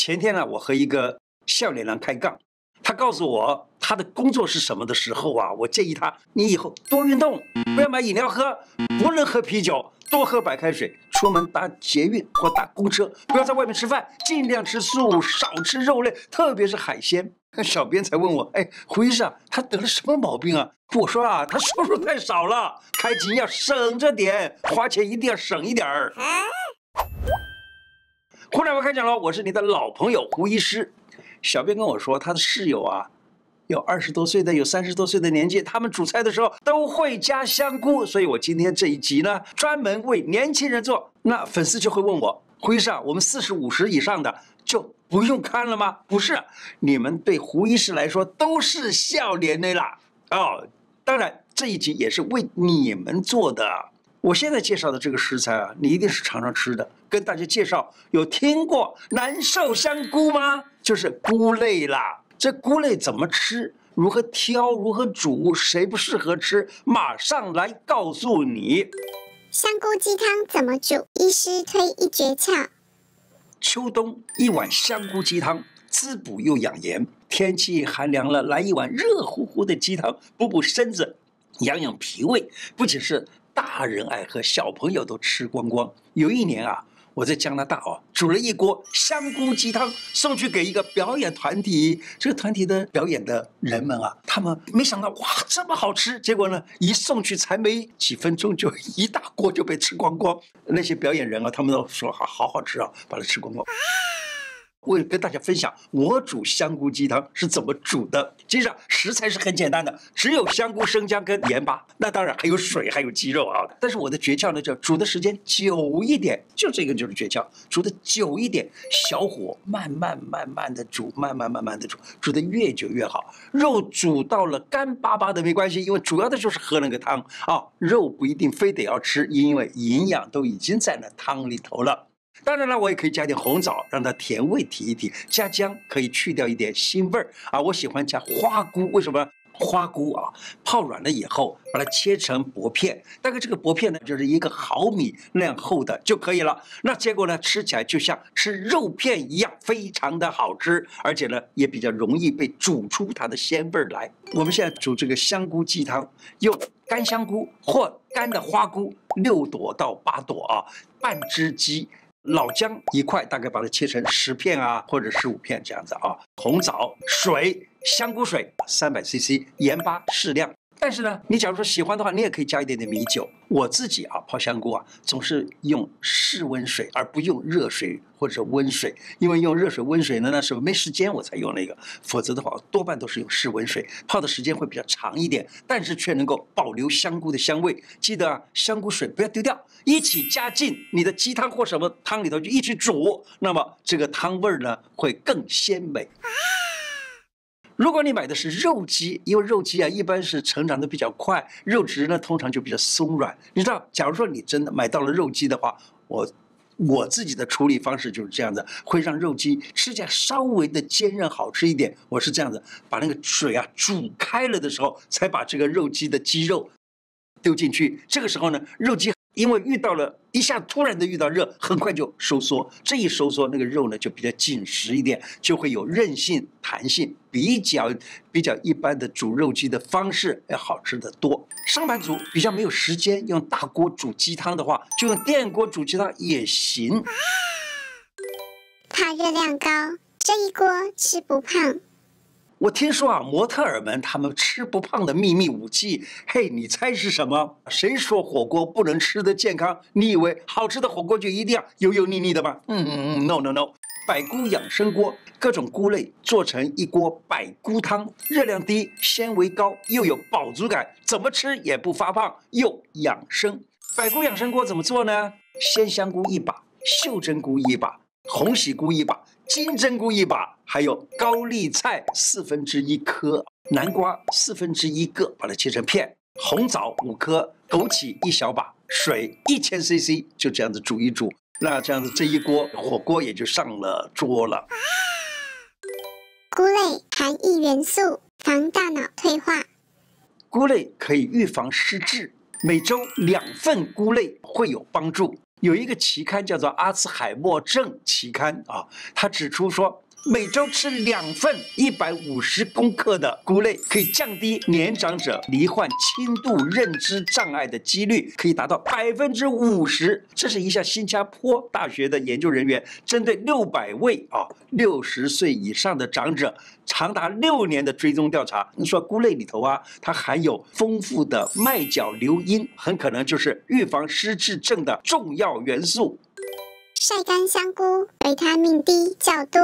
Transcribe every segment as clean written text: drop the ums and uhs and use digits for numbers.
前天呢，我和一个笑脸郎开杠，他告诉我他的工作是什么的时候啊，我建议他，你以后多运动，不要买饮料喝，不能喝啤酒，多喝白开水。出门搭捷运或搭公车，不要在外面吃饭，尽量吃素，少吃肉类，特别是海鲜。小编才问我，胡医师啊，他得了什么毛病啊？我说啊，他收入太少了，开金要省着点，花钱一定要省一点儿。胡乃文开讲了，我是你的老朋友胡医师。小编跟我说，他的室友啊，有20多岁的，有30多岁的年纪，他们煮菜的时候都会加香菇，所以我今天这一集呢，专门为年轻人做。那粉丝就会问我，胡医生，我们40、50以上的就不用看了吗？不是，你们对胡医师来说都是笑脸的啦。哦，当然这一集也是为你们做的。我现在介绍的这个食材啊，你一定是常常吃的。跟大家介绍，有听过南寿香菇吗？就是菇类啦。这菇类怎么吃？如何挑？如何煮？谁不适合吃？马上来告诉你。香菇鸡汤怎么煮？医师推一诀窍。秋冬一碗香菇鸡汤，滋补又养颜。天气寒凉了，来一碗热乎乎的鸡汤，补补身子，养养脾胃。不仅是大人爱喝，小朋友都吃光光。有一年啊，我在加拿大煮了一锅香菇鸡汤，送去给一个表演团体。这个团体的表演的人们啊，他们没想到哇这么好吃，结果呢一送去才没几分钟，就一大锅就被吃光光。那些表演人啊，他们都说好好吃啊，把它吃光光。我也跟大家分享我煮香菇鸡汤是怎么煮的。其实食材是很简单的，只有香菇、生姜跟盐巴，那当然还有水，还有鸡肉啊。但是我的诀窍呢，就煮的时间久一点，就这个就是诀窍，煮的久一点，小火慢慢的煮，慢慢的煮，煮的越久越好。肉煮到了干巴巴的没关系，因为主要的就是喝那个汤啊。肉不一定非得要吃，因为营养都已经在那汤里头了。当然了，我也可以加点红枣，让它甜味提一提。加姜可以去掉一点腥味儿啊。我喜欢加花菇，为什么？花菇啊，泡软了以后，把它切成薄片，大概这个薄片呢，就是1个毫米那样厚的就可以了。那结果呢，吃起来就像吃肉片一样，非常的好吃，而且呢，也比较容易被煮出它的鲜味来。我们现在煮这个香菇鸡汤，用干香菇或干的花菇6朵到8朵啊，半只鸡。老姜1块，大概把它切成10片啊，或者15片这样子啊。红枣、水、香菇水300cc， 盐巴适量。但是呢，你假如说喜欢的话，你也可以加一点点米酒。我自己啊泡香菇啊，总是用室温水，而不用热水或者温水，因为用热水、温水呢，那时候没时间我才用那个，否则的话多半都是用室温水，泡的时间会比较长一点，但是却能够保留香菇的香味。记得啊，香菇水不要丢掉，一起加进你的鸡汤或什么汤里头就一起煮，那么这个汤味呢会更鲜美。如果你买的是肉鸡，因为肉鸡啊一般是成长的比较快，肉质呢通常就比较松软。你知道，假如说你真的买到了肉鸡的话，我自己的处理方式就是这样子，会让肉鸡吃起来稍微的坚韧好吃一点。我是这样子，把那个水啊煮开了的时候，才把这个肉鸡的鸡肉丢进去。这个时候呢，肉鸡因为一下突然的遇到热，很快就收缩。这一收缩，那个肉呢就比较紧实一点，就会有韧性、弹性，比较一般的煮肉鸡的方式要好吃得多。上班族比较没有时间用大锅煮鸡汤的话，就用电锅煮鸡汤也行。怕热量高，这一锅吃不胖。我听说啊，模特儿们他们吃不胖的秘密武器，嘿，你猜是什么？谁说火锅不能吃得健康？你以为好吃的火锅就一定要油油腻腻的吗？No， 百菇养生锅，各种菇类做成一锅百菇汤，热量低，纤维高，又有饱足感，怎么吃也不发胖，又养生。百菇养生锅怎么做呢？鲜香菇1把，秀珍菇1把，红喜菇1把，金针菇1把，还有高丽菜1/4颗，南瓜1/4个，把它切成片，红枣5颗，枸杞1小把，水1000cc， 就这样子煮一煮。那这样子这一锅火锅也就上了桌了。菇类含1元素，防大脑退化。菇类可以预防失智，每周2份菇类会有帮助。有一个期刊叫做《阿兹海默症期刊》啊，它指出说，每周吃2份150公克的菇类，可以降低年长者罹患轻度认知障碍的几率，可以达到50%。这是一项新加坡大学的研究人员针对600位60岁以上的长者，长达6年的追踪调查。你说菇类里头啊，它含有丰富的麦角硫因，很可能就是预防失智症的重要元素。晒干香菇，维他命 D 较多。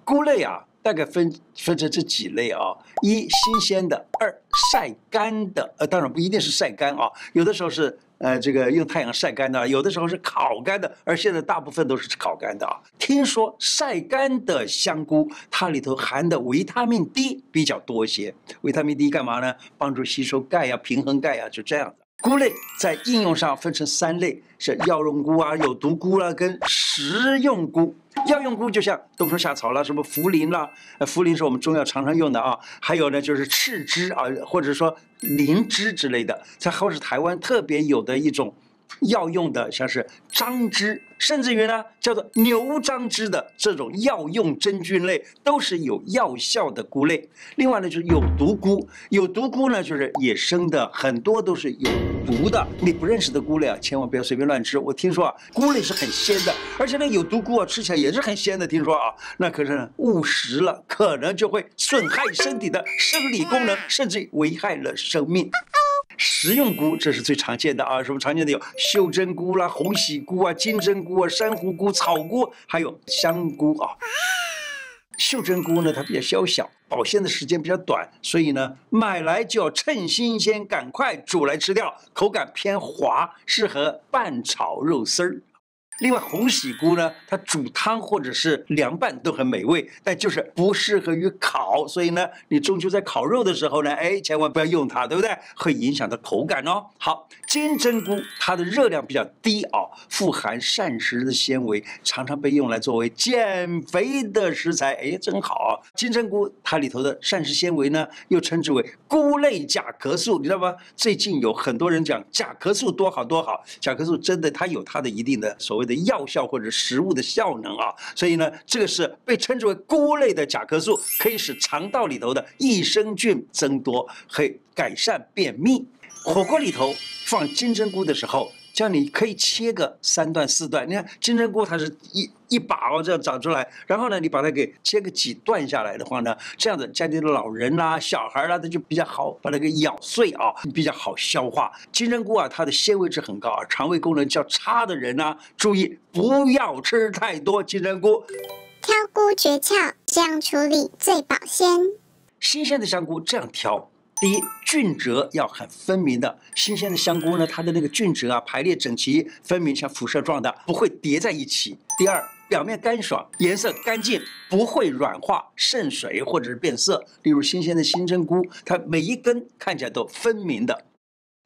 菇类啊，大概分成这几类啊：一、新鲜的；二、晒干的。当然不一定是晒干啊，有的时候是这个用太阳晒干的，有的时候是烤干的，而现在大部分都是烤干的啊。听说晒干的香菇，它里头含的维他命 D 比较多一些。维他命 D 干嘛呢？帮助吸收钙呀、平衡钙呀，就这样的。菇类在应用上分成3类，是药用菇啊、有毒菇啦、跟食用菇。药用菇就像冬虫夏草啦、什么茯苓啦，茯苓是我们中药常常用的啊。还有呢，就是赤芝啊，或者说灵芝之类的，或是台湾特别有的一种药用的，像是樟芝，甚至于呢叫做牛樟芝的这种药用真菌类，都是有药效的菇类。另外呢，就是有毒菇，有毒菇呢就是野生的，很多都是有毒的。你不认识的菇类啊，千万不要随便乱吃。我听说啊，菇类是很鲜的，而且那有毒菇啊，吃起来也是很鲜的。听说啊，那可是误食了，可能就会损害身体的生理功能，甚至危害了生命。食用菇这是最常见的啊，什么常见的有袖珍菇啦、红喜菇啊、金针菇啊、珊瑚菇、草菇，还有香菇啊。袖珍菇呢，它比较小小，保鲜的时间比较短，所以呢，买来就要趁新鲜，赶快煮来吃掉，口感偏滑，适合拌炒肉丝儿。另外，红喜菇呢，它煮汤或者是凉拌都很美味，但就是不适合于烤，所以呢，你终究在烤肉的时候呢，千万不要用它，对不对？会影响到口感哦。好，金针菇它的热量比较低啊，富含膳食的纤维，常常被用来作为减肥的食材，真好啊。金针菇它里头的膳食纤维呢，又称之为菇类甲壳素，你知道吗？最近有很多人讲甲壳素多好多好，甲壳素真的它有它的一定的所谓的药效或者食物的效能啊，所以呢，这个是被称之为菇类的甲壳素，可以使肠道里头的益生菌增多，可以改善便秘。火锅里头放金针菇的时候，叫你可以切个3段4段。你看金针菇它是一把这样长出来，然后呢，你把它给切个几段下来的话呢，这样子家里的老人啦、小孩啦，它就比较好把它给咬碎啊，比较好消化。金针菇啊，它的纤维质很高啊，肠胃功能较差的人啊，注意不要吃太多金针菇。挑菇诀窍，这样处理最保鲜。新鲜的香菇这样挑。第一，菌褶要很分明的。新鲜的香菇呢，它的那个菌褶啊排列整齐分明，像辐射状的，不会叠在一起。第二，表面干爽，颜色干净，不会软化、渗水或者是变色。例如新鲜的金针菇，它每一根看起来都分明的。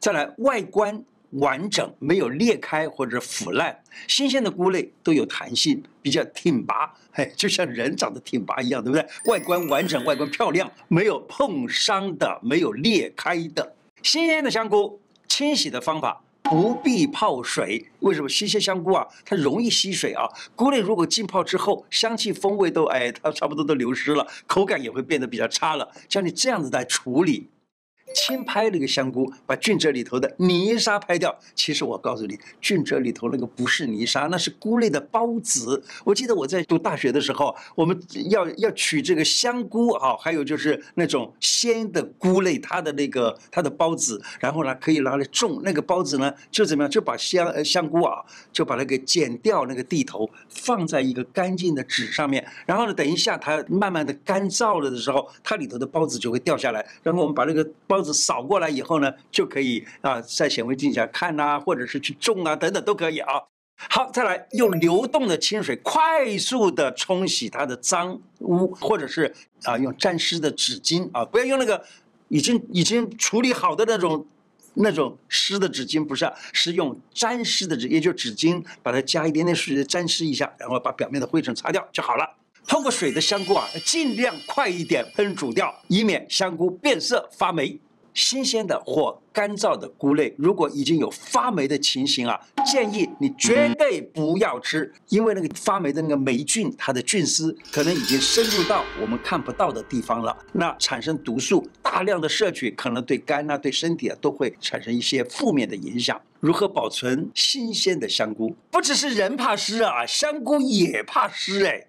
再来，外观完整，没有裂开或者腐烂。新鲜的菇类都有弹性，比较挺拔，就像人长得挺拔一样，对不对？外观完整，外观漂亮，没有碰伤的，没有裂开的。新鲜的香菇清洗的方法不必泡水，为什么？新鲜香菇啊，它容易吸水啊。菇类如果浸泡之后，香气风味都它差不多都流失了，口感也会变得比较差了。像你这样子来处理。轻拍那个香菇，把菌褶里头的泥沙拍掉。其实我告诉你，菌褶里头那个不是泥沙，那是菇类的孢子。我记得我在读大学的时候，我们要取这个香菇啊，还有就是那种鲜的菇类，它的孢子，然后呢可以拿来种。那个孢子呢就怎么样，就把香菇啊，就把它给剪掉那个蒂头，放在一个干净的纸上面，然后呢等一下它慢慢的干燥了的时候，它里头的孢子就会掉下来，然后我们把那个孢子扫过来以后呢，就可以在显微镜下看啊，或者是去种啊，等等都可以啊。好，再来用流动的清水快速的冲洗它的脏污，或者是用沾湿的纸巾啊，不要用那个已经处理好的那种湿的纸巾，不是是用沾湿的纸，也就是纸巾，把它加一点点水沾湿一下，然后把表面的灰尘擦掉就好了。碰过水的香菇啊，尽量快一点烹煮掉，以免香菇变色发霉。新鲜的或干燥的菇类，如果已经有发霉的情形啊，建议你绝对不要吃，因为那个发霉的那个霉菌，它的菌丝可能已经深入到我们看不到的地方了，那产生毒素，大量的摄取可能对肝啊、对身体啊都会产生一些负面的影响。如何保存新鲜的香菇？不只是人怕湿啊，香菇也怕湿哎。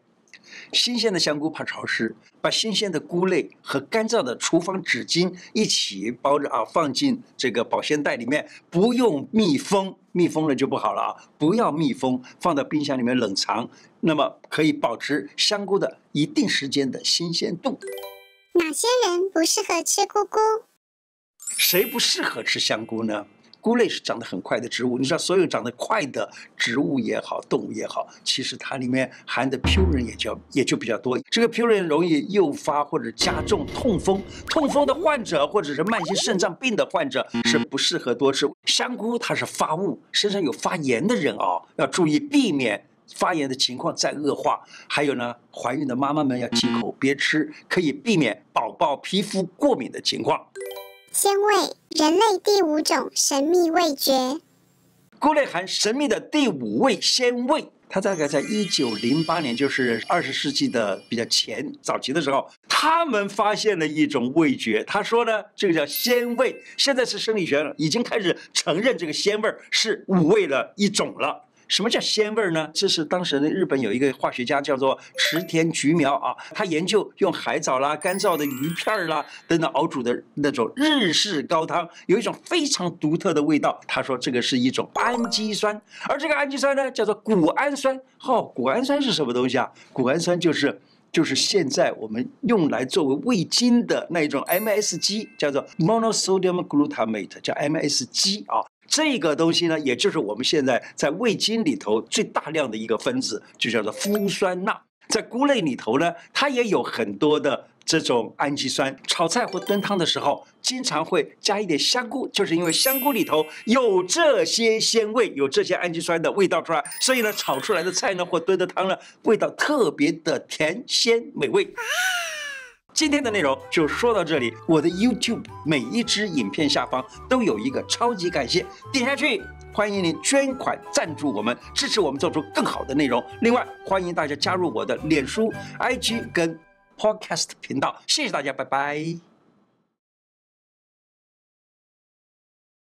新鲜的香菇怕潮湿，把新鲜的菇类和干燥的厨房纸巾一起包着啊，放进这个保鲜袋里面，不用密封，密封了就不好了啊，不要密封，放到冰箱里面冷藏，那么可以保持香菇的一定时间的新鲜度。哪些人不适合吃菇菇？谁不适合吃香菇呢？菇类是长得很快的植物，你知道，所有长得快的植物也好，动物也好，其实它里面含的 purine 也就比较多。这个 purine 容易诱发或者加重痛风，痛风的患者或者是慢性肾脏病的患者是不适合多吃。香菇它是发物，身上有发炎的人啊，要注意避免发炎的情况再恶化。还有呢，怀孕的妈妈们要忌口别吃，可以避免宝宝皮肤过敏的情况。鲜味，人类第5种神秘味觉。菇类含神秘的第5味鲜味，它大概在1908年，就是20世纪的比较早期的时候，他们发现了一种味觉。他说呢，这个叫鲜味。现在是生理学已经开始承认这个鲜味是5味的一种了。什么叫鲜味呢？这是当时的日本有一个化学家叫做池田菊苗啊，他研究用海藻啦、干燥的鱼片啦等等熬煮的那种日式高汤，有一种非常独特的味道。他说这个是一种氨基酸，而这个氨基酸呢叫做谷氨酸。谷氨酸是什么东西啊？谷氨酸就是现在我们用来作为味精的那一种 MSG， 叫做 monosodium glutamate， 叫 MSG 啊。这个东西呢，也就是我们现在在味精里头最大量的一个分子，就叫做麩酸钠。在菇类里头呢，它也有很多的这种氨基酸。炒菜或炖汤的时候，经常会加一点香菇，就是因为香菇里头有这些鲜味，有这些氨基酸的味道出来，所以呢，炒出来的菜呢或炖的汤呢，味道特别的甜鲜美味。今天的内容就说到这里，我的 YouTube 每一支影片下方都有一个超级感谢，点下去，欢迎您捐款赞助我们，支持我们做出更好的内容。另外，欢迎大家加入我的脸书、IG 跟 Podcast 频道，谢谢大家，拜拜。